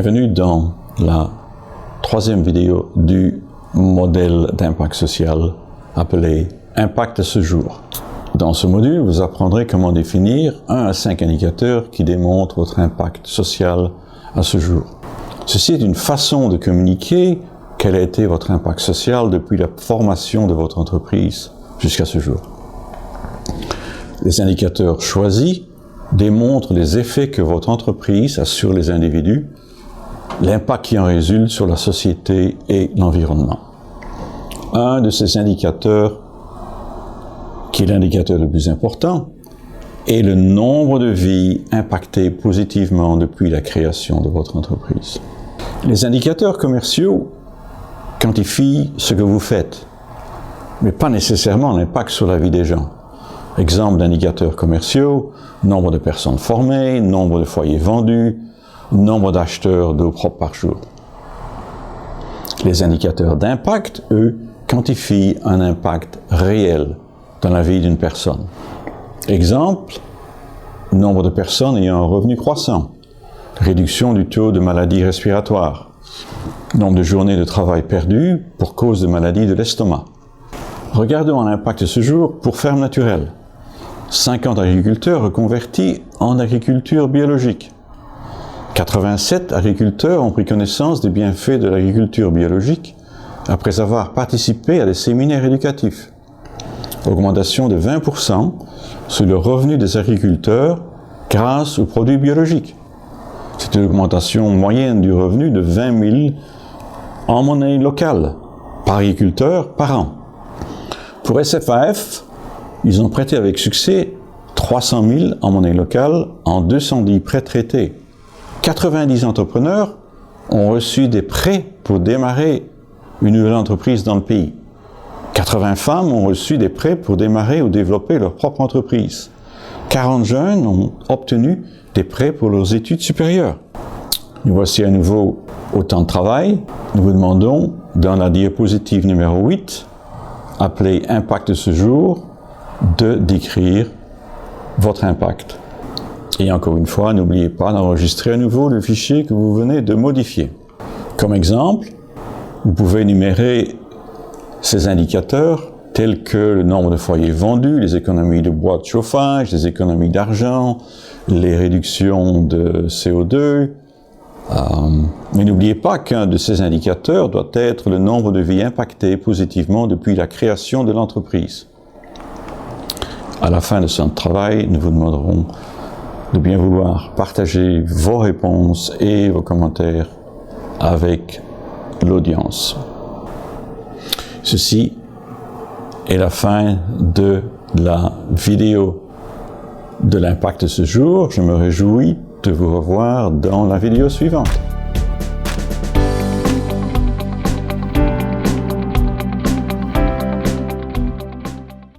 Bienvenue dans la troisième vidéo du modèle d'impact social appelé Impact à ce jour. Dans ce module, vous apprendrez comment définir 1 à 5 indicateurs qui démontrent votre impact social à ce jour. Ceci est une façon de communiquer quel a été votre impact social depuis la formation de votre entreprise jusqu'à ce jour. Les indicateurs choisis démontrent les effets que votre entreprise a sur les individus, l'impact qui en résulte sur la société et l'environnement. Un de ces indicateurs, qui est l'indicateur le plus important, est le nombre de vies impactées positivement depuis la création de votre entreprise. Les indicateurs commerciaux quantifient ce que vous faites, mais pas nécessairement l'impact sur la vie des gens. Exemple d'indicateurs commerciaux: nombre de personnes formées, nombre de foyers vendus, nombre d'acheteurs d'eau propre par jour. Les indicateurs d'impact, eux, quantifient un impact réel dans la vie d'une personne. Exemple, nombre de personnes ayant un revenu croissant, réduction du taux de maladies respiratoires, nombre de journées de travail perdues pour cause de maladies de l'estomac. Regardons l'impact de ce jour pour ferme naturelle. 50 agriculteurs reconvertis en agriculture biologique. 87 agriculteurs ont pris connaissance des bienfaits de l'agriculture biologique après avoir participé à des séminaires éducatifs. Augmentation de 20% sur le revenu des agriculteurs grâce aux produits biologiques. C'est une augmentation moyenne du revenu de 20 000 en monnaie locale par agriculteur par an. Pour SFAF, ils ont prêté avec succès 300 000 en monnaie locale en 210 prêts traités. 90 entrepreneurs ont reçu des prêts pour démarrer une nouvelle entreprise dans le pays. 80 femmes ont reçu des prêts pour démarrer ou développer leur propre entreprise. 40 jeunes ont obtenu des prêts pour leurs études supérieures. Nous voici à nouveau au temps de travail. Nous vous demandons, dans la diapositive numéro 8, appelée « Impact de ce jour », de décrire votre impact. Et encore une fois, n'oubliez pas d'enregistrer à nouveau le fichier que vous venez de modifier. Comme exemple, vous pouvez énumérer ces indicateurs tels que le nombre de foyers vendus, les économies de bois de chauffage, les économies d'argent, les réductions de CO2. Mais n'oubliez pas qu'un de ces indicateurs doit être le nombre de vies impactées positivement depuis la création de l'entreprise. À la fin de ce travail, nous vous demanderons de bien vouloir partager vos réponses et vos commentaires avec l'audience. Ceci est la fin de la vidéo de l'impact de ce jour. Je me réjouis de vous revoir dans la vidéo suivante.